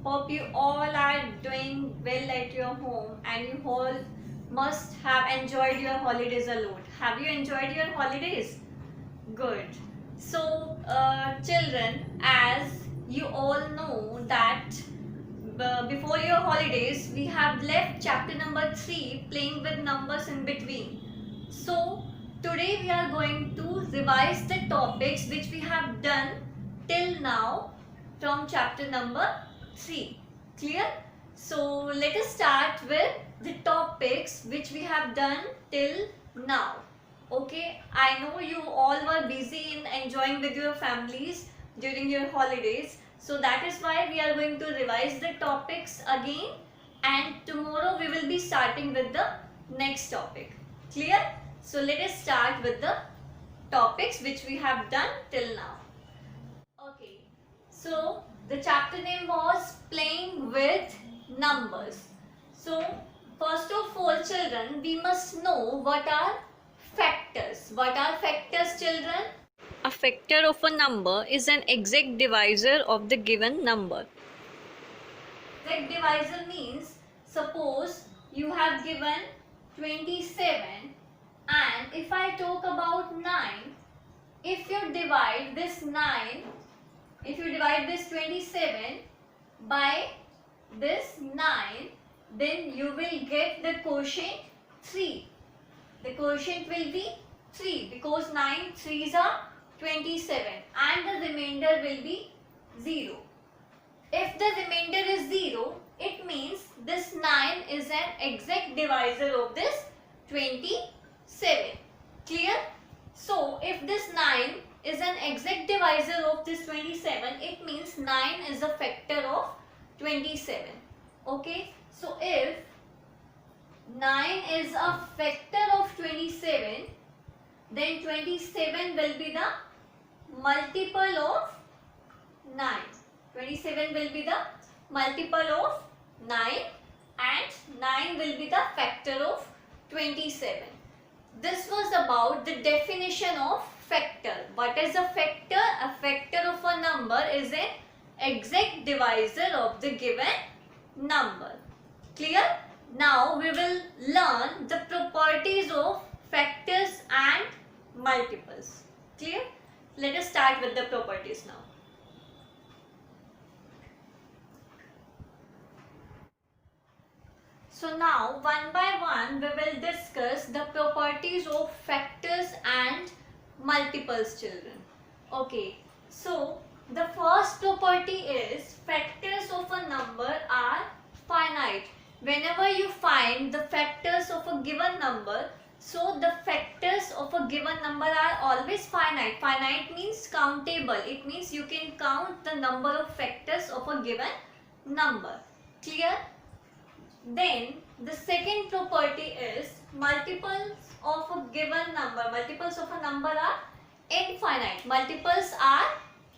Hope you all are doing well at your home and you all must have enjoyed your holidays a lot. Have you enjoyed your holidays? Good. So, children, as you all know that before your holidays, we have left chapter number 3 playing with numbers in between. So, today we are going to revise the topics which we have done till now from chapter number 3. Clear? So, let us start with the topics which we have done till now. Okay, I know you all were busy in enjoying with your families during your holidays. So that is why we are going to revise the topics again, and tomorrow we will be starting with the next topic. Clear? So let us start with the topics which we have done till now. Okay, so the chapter name was playing with numbers. So first of all, children, we must know what are factors. What are factors, children? A factor of a number is an exact divisor of the given number. Exact divisor means, suppose you have given 27 and if I talk about 9, if you divide this 9, if you divide this 27 by this 9, then you will get the quotient 3. The quotient will be 3 because 9 3s are 27 and the remainder will be 0. If the remainder is 0, it means this 9 is an exact divisor of this 27. Clear? So, if this 9 is an exact divisor of this 27, it means 9 is a factor of 27. Okay? So, if 9 is a factor of 27, then 27 will be the multiple of 9. 27 will be the multiple of 9 and 9 will be the factor of 27. This was about the definition of factor. What is a factor? A factor of a number is an exact divisor of the given number. Clear? Now we will learn the properties of factors and multiples. Clear? Let us start with the properties now. So now one by one we will discuss the properties of factors and multiples, children. Okay, so the first property is factors of a number are finite. Whenever you find the factors of a given number, so the factors of a given number are always finite. Finite means countable. It means you can count the number of factors of a given number. Clear? Then the second property is multiples of a given number. Multiples of a number are infinite. Multiples are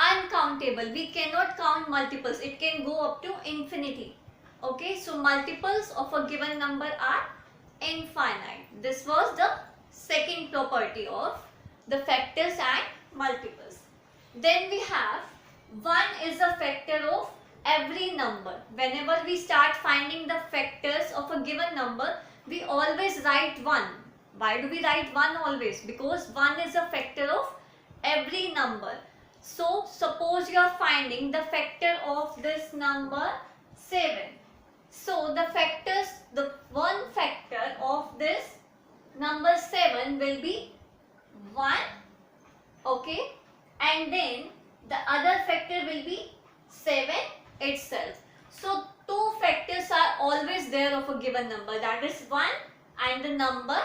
uncountable. We cannot count multiples. It can go up to infinity. Okay, so multiples of a given number are infinite. This was the second property of the factors and multiples. Then we have 1 is a factor of every number. Whenever we start finding the factors of a given number, we always write 1. Why do we write 1 always? Because 1 is a factor of every number. So suppose you are finding the factor of this number 7. So the factors, the one factor of this number 7 will be 1, okay, and then the other factor will be 7 itself. So two factors are always there of a given number, that is 1 and the number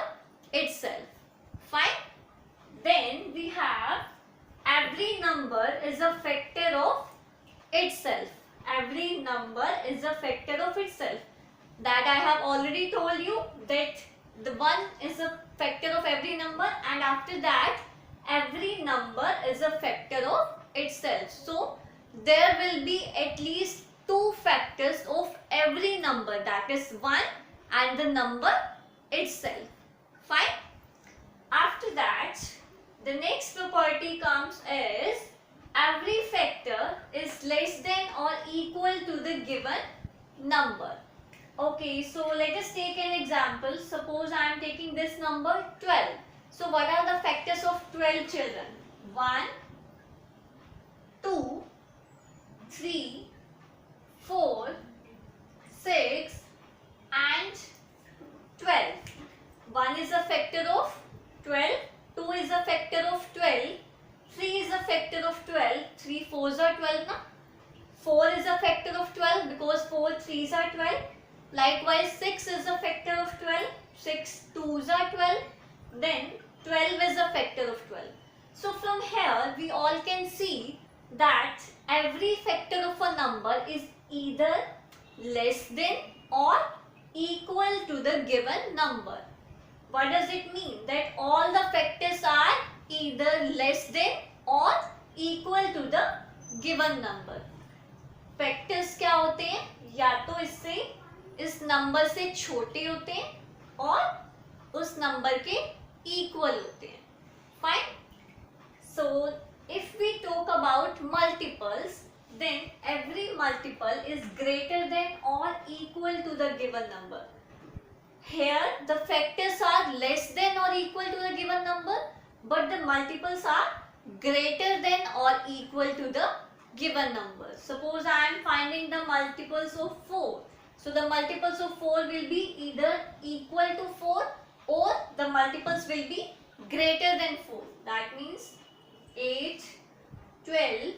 itself. Fine. Then we have every number is a factor of itself. Every number is a factor of itself. That I have already told you that the 1 is a factor of every number and after that every number is a factor of itself. So there will be at least 2 factors of every number, that is 1 and the number itself. Fine. After that the next property comes is every factor is less than or equal to the given number. Okay, so let us take an example. Suppose I am taking this number 12. So what are the factors of 12, children? 1, 2, 3, 4, 6 and 12. 1 is a factor of 12, 2 is a factor of 12, 3 is a factor of 12, 3 4s are 12 na? 4 is a factor of 12 because 4 3s are 12. Likewise 6 is a factor of 12, 6 2s are 12, then 12 is a factor of 12. So from here we all can see that every factor of a number is either less than or equal to the given number. What does it mean? That all the factors are either less than or equal to the given number. Factors क्या होते हैं? या तो इससे इस number से छोटे होते हैं और उस नंबर के इक्वल होते हैं. Fine. So if we talk about multiples, then every multiple is greater than or equal to the given number. Here the factors are less than or equal to the given number, but the multiples are greater than or equal to the given number. Suppose I am finding the multiples of 4. So the multiples of 4 will be either equal to 4 or the multiples will be greater than 4. That means 8, 12,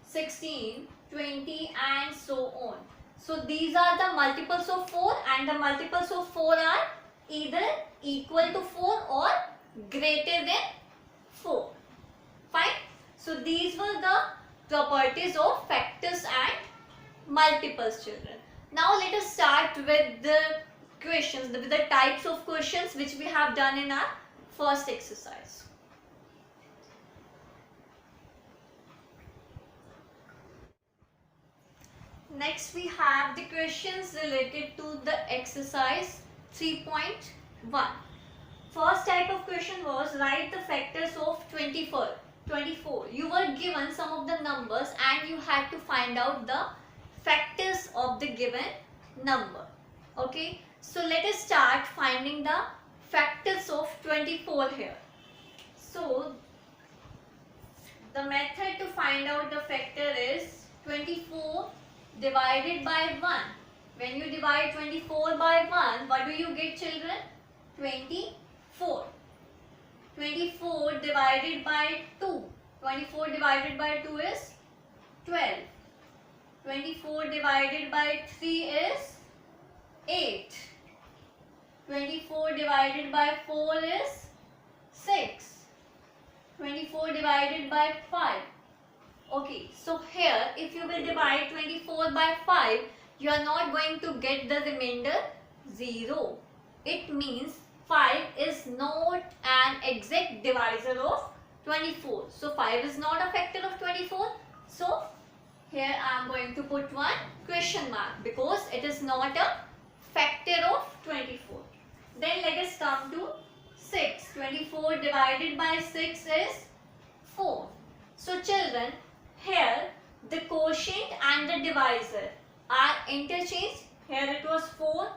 16, 20 and so on. So these are the multiples of 4 and the multiples of 4 are either equal to 4 or greater than 4. Fine. So these were the properties of factors and multiples, children. Now let us start with the questions, with the types of questions which we have done in our first exercise. Next we have the questions related to the exercise 3.1. First type of question was write the factors of 24. You were given some of the numbers and you had to find out the factors of the given number. Okay, so let us start finding the factors of 24 here. So the method to find out the factor is 24 divided by 1. When you divide 24 by 1, what do you get, children? 24. 24 divided by 2. 24 divided by 2 is 12. 24 divided by 3 is 8. 24 divided by 4 is 6. 24 divided by 5. Okay, so here if you will divide 24 by 5, you are not going to get the remainder 0. It means 5 is not an exact divisor of 24. So 5 is not a factor of 24. So here I am going to put one question mark because it is not a factor of 24. Then let us come to 6. 24 divided by 6 is 4. So children, here the quotient and the divisor are interchanged. Here it was 4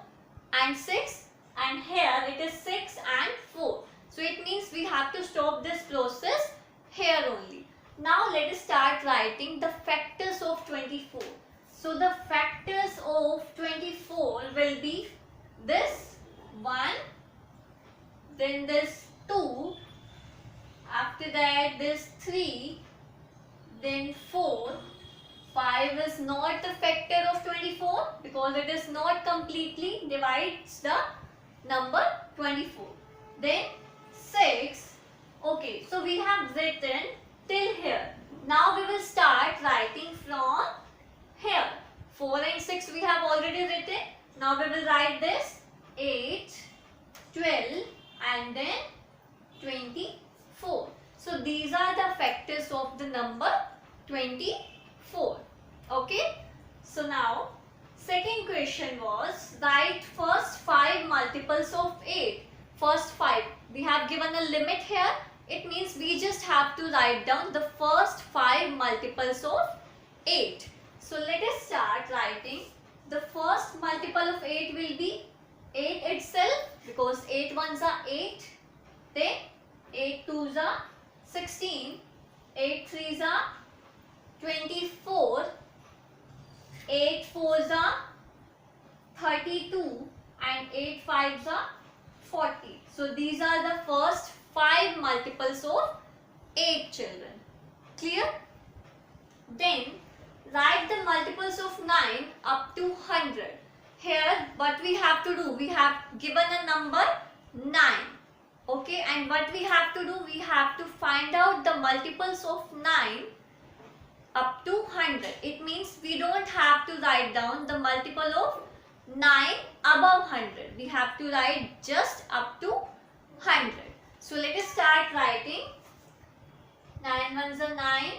and 6 and here it is 6 and 4. So it means we have to stop this process here only. Now let us start writing the factors of 24. So the factors of 24 will be this 1, then this 2, after that this 3, then 4. 5 is not the factor of 24 because it is not completely divides the number 24. Then 6. Okay, so we have written till here. Now we will start writing from here. 4 and 6 we have already written. Now we will write this 8, 12 and then 24. So these are the factors of the number 24. Okay. So now second question was write first 5 multiples of 8. First 5. We have given a limit here. It means we just have to write down the first 5 multiples of 8. So let us start writing. The first multiple of 8 will be 8 itself, because 8 ones are 8. Then 8 twos are 16. 8 threes are 24. 8 fours are 32. And 8 fives are 40. So these are the first 5 multiples of 8, children. Clear? Then write the multiples of 9 up to 100. Here what we have to do, we have given a number 9. Okay, and what we have to do, we have to find out the multiples of 9 up to 100. It means we don't have to write down the multiple of 9 above 100. We have to write just up to 100. So let us start writing. 9 ones are 9,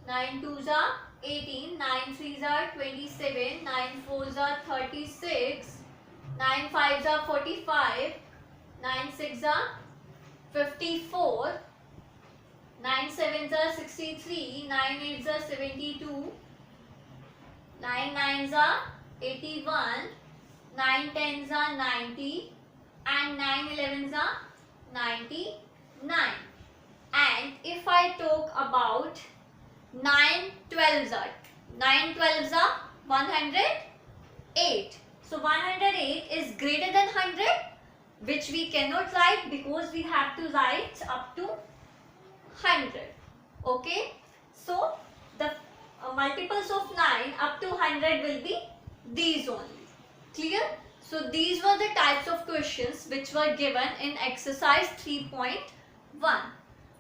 9 twos are 18, 9 threes are 27, 9 fours are 36, 9 fives are 45, 9 sixes are 54, 9 sevens are 63, 9 eights are 72, 9 nines are 81, 9 tens are 90, and 9 elevens are 99. And if I talk about 9 12s are 108. So 108 is greater than 100, which we cannot write because we have to write up to 100. Okay. So the multiples of 9 up to 100 will be these only. Clear? So these were the types of questions which were given in exercise 3.1.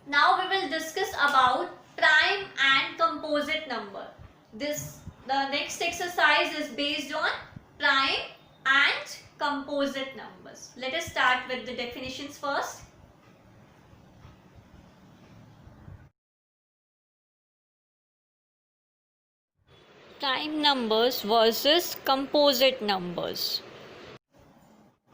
Now we will discuss about prime and composite number. The next exercise is based on prime and composite numbers. Let us start with the definitions first. Prime numbers versus composite numbers.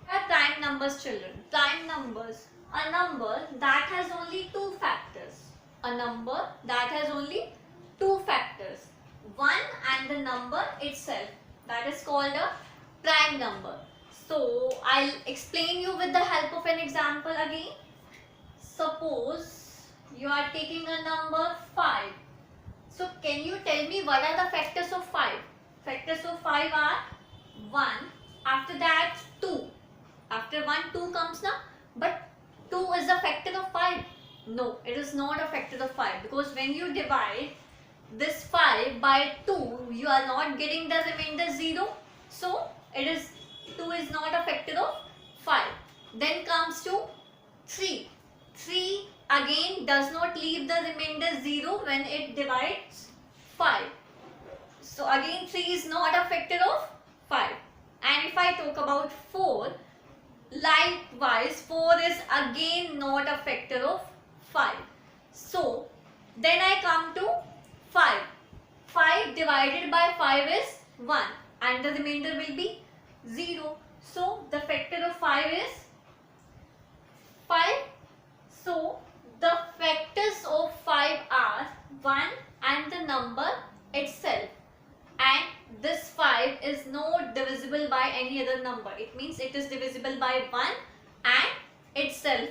What are prime numbers, children? Prime numbers, a number that has only two factors. A number that has only two factors. One and the number itself. That is called a prime number. So I'll explain you with the help of an example again. Suppose you are taking a number 5. So can you tell me what are the factors of 5? Factors of 5 are 1, after that 2. After 1, 2 comes now. But 2 is a factor of 5. No, it is not a factor of 5, because when you divide this 5 by 2, you are not getting the remainder 0. So it is 2 is not a factor of 5. Then comes to 3. 3 again does not leave the remainder 0 when it divides 5. So again 3 is not a factor of 5. And if I talk about 4, likewise 4 is again not a factor of 5. So then I come to 5. 5 divided by 5 is 1 and the remainder will be 0. So the factor of 5 is 5. So the factors of 5 are 1 and the number itself. And this 5 is not divisible by any other number. It means it is divisible by 1 and itself.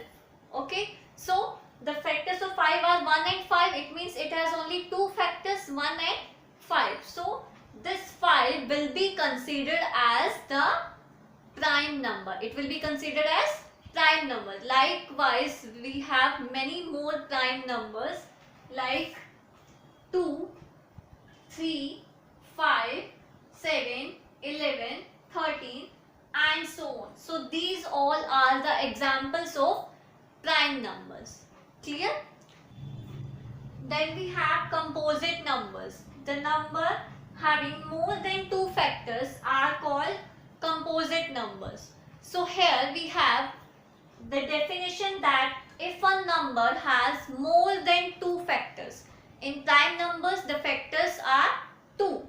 Okay. So the factors of 5 are 1 and 5. It means it has only two factors, 1 and 5. So this 5 will be considered as the prime number. It will be considered as prime number. Likewise, we have many more prime numbers like 2, 3, 5, 7, 11, 13 and so on. So these all are the examples of prime numbers. Clear? Then we have composite numbers. The number having more than two factors are called composite numbers. So here we have the definition that if a number has more than two factors, in prime numbers the factors are 2.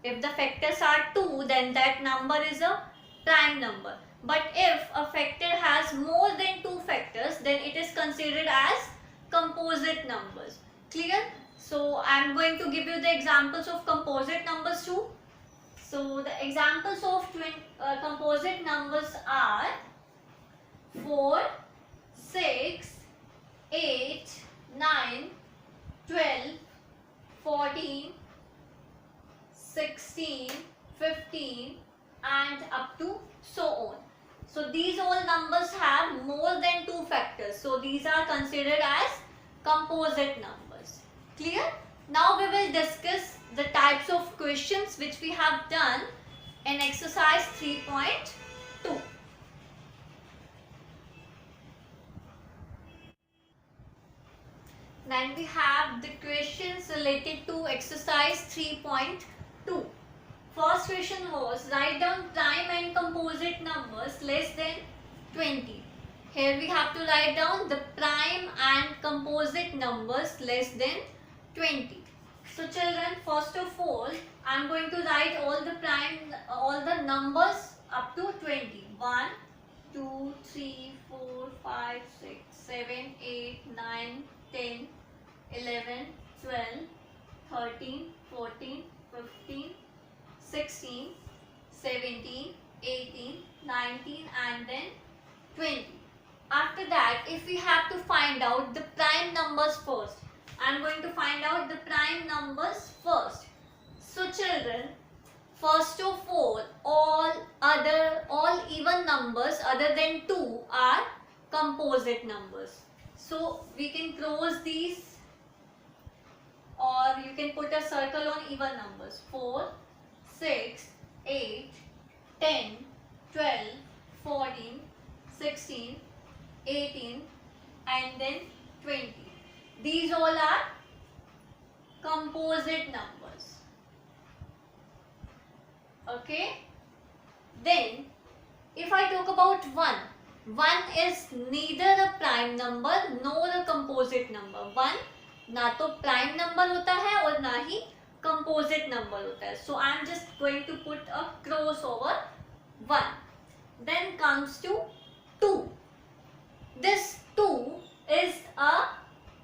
If the factors are 2, then that number is a prime number. But if a factor has more than two factors, then it is considered as composite numbers. Clear? So I'm going to give you the examples of composite numbers too. So the examples of composite numbers are 4, 6, 8, 9, 12, 14, 16, 15 and up to so on. So these all numbers have more than 2 factors. So these are considered as composite numbers. Clear? Now we will discuss the types of questions which we have done in exercise 3.2. Then we have the questions related to exercise 3.2. First question was write down prime and composite numbers less than 20. Here we have to write down the prime and composite numbers less than 20. So children, first of all, I am going to write all the numbers up to 20. 1, 2, 3, 4, 5, 6, 7, 8, 9, 10, 11, 12, 13, 14, 15, 16, 17, 18, 19 and then 20. After that, if we have to find out the prime numbers first, I am going to find out the prime numbers first. So children, first of all even numbers other than 2 are composite numbers. So we can cross these or you can put a circle on even numbers. 4, 6, 8, 10, 12, 14, 16, 18 and then 20. These all are composite numbers. Okay. Then if I talk about 1, 1 is neither a prime number nor a composite number. 1 ना तो prime number होता है और ना ही composite number होता है. So I am just going to put a cross over 1. Then comes to 2. This 2 is a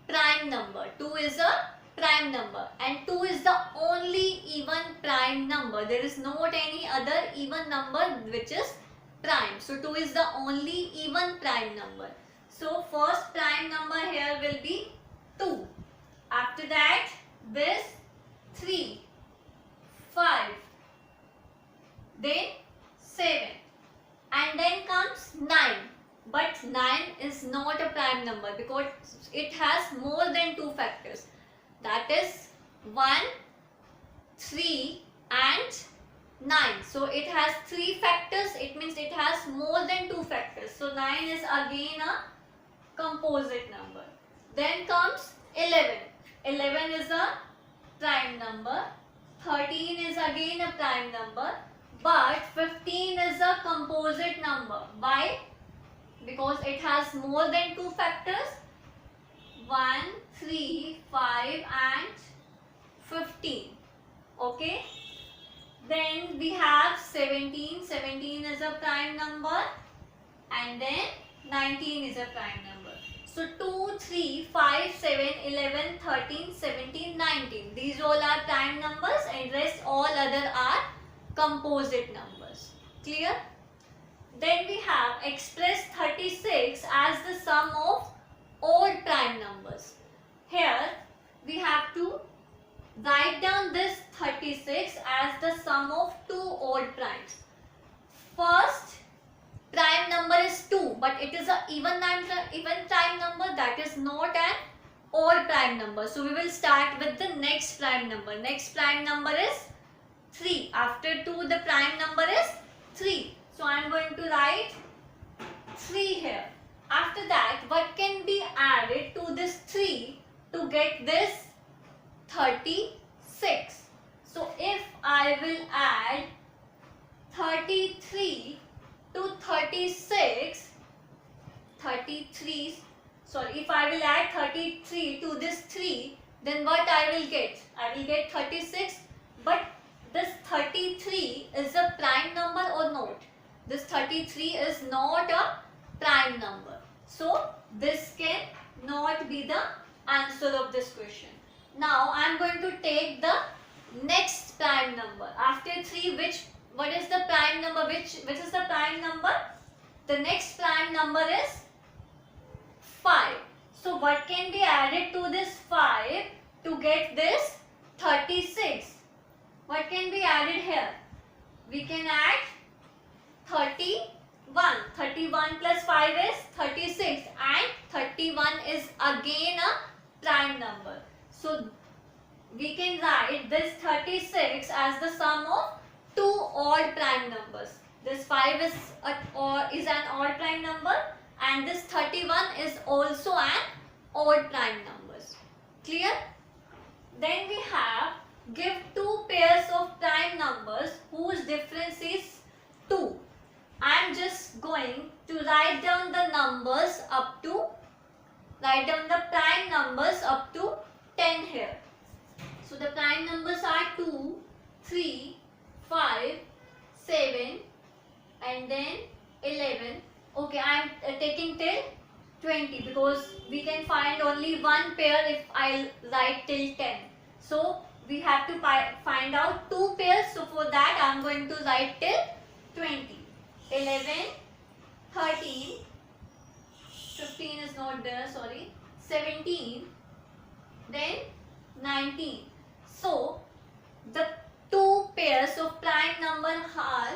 prime number. 2 is a prime number and 2 is the only even prime number. There is not any other even number which is prime. So 2 is the only even prime number. So first prime number here will be 2. After that this 3, 5, then 7 and then comes 9. But 9 is not a prime number because it has more than 2 factors. That is 1, 3 and 9. So it has 3 factors. It means it has more than 2 factors. So 9 is again a composite number. Then comes 11. 11 is a prime number. 13 is again a prime number. But 15 is a composite number. Why? Because it has more than 2 factors. 1, 3, 5 and 15. Okay. Then we have 17. 17 is a prime number. And then 19 is a prime number. So 2, 3, 5, 7, 11, 13, 17, 19. These all are prime numbers and rest all other are composite numbers. Clear? Then we have express 36 as the sum of odd prime numbers. Here we have to write down this 36 as the sum of 2 odd primes. First prime number is 2 but it is a even prime number, that is not an odd prime number. So we will start with the next prime number. Next prime number is 3. After 2 the prime number is 3. So I am going to write 3 here. After that, what can be added to this 3 to get this 36? So if I will add 33 to 36, if I will add 33 to this 3, then what I will get? I will get 36. But this 33 is a prime number or not? This 33 is not a prime number. So this can not be the answer of this question. Now I am going to take the next prime number. After 3, what is the prime number? Which is the prime number? The next prime number is 5. So what can be added to this 5 to get this 36? What can be added here? We can add 31. 31 plus 5 is 36, and 31 is again a prime number. So we can write this 36 as the sum of two odd prime numbers. This 5 is an odd prime number, and this 31 is also an odd prime numbers. Clear? Then we have give two pairs of prime numbers whose difference is 2. I am just going to write down the prime numbers up to 10 here. So the prime numbers are 2, 3, 5, 7 and then 11. Okay, I am taking till 20 because we can find only one pair if I write till 10. So we have to find out two pairs. So for that I am going to write till 20. 11, 13, 15 is not there, sorry, 17, then 19. So the two pairs of prime number are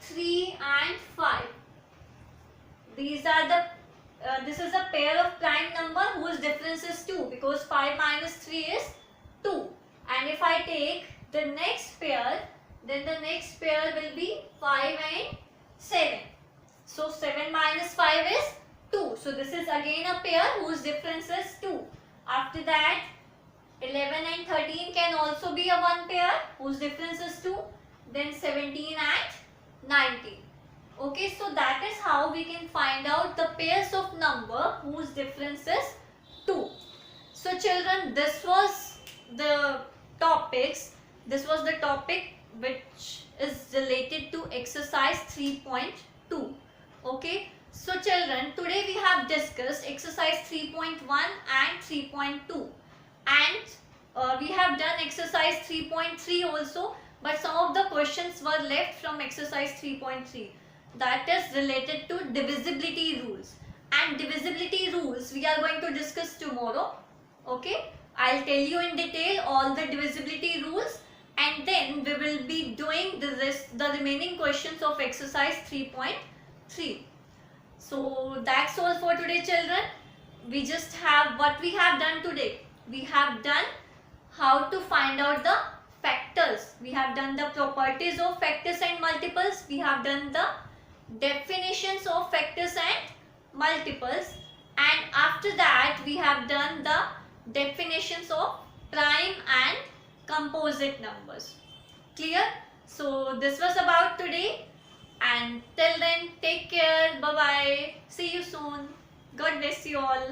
3 and 5. These are the this is a pair of prime number whose difference is 2, because 5 minus 3 is 2. And if I take the next pair, then the next pair will be 5 and 7. So 7 minus 5 is 2. So this is again a pair whose difference is 2. After that, 11 and 13 can also be a one pair whose difference is 2. Then 17 and 19. Okay, so that is how we can find out the pairs of number whose difference is 2. So children, this was the topics. This was the topic which is related to exercise 3.2. Okay, so children, today we have discussed exercise 3.1 and 3.2, and we have done exercise 3.3 also, but some of the questions were left from exercise 3.3, that is related to divisibility rules. And divisibility rules we are going to discuss tomorrow. Okay, I'll tell you in detail all the divisibility rules, and then we will be doing the remaining questions of exercise 3.3. So that's all for today, children. We just have what we have done today. We have done how to find out the factors. We have done the properties of factors and multiples. We have done the definitions of factors and multiples, and after that we have done the definitions of prime and composite numbers. Clear? So this was about today, and till then take care. Bye bye. See you soon. God bless you all.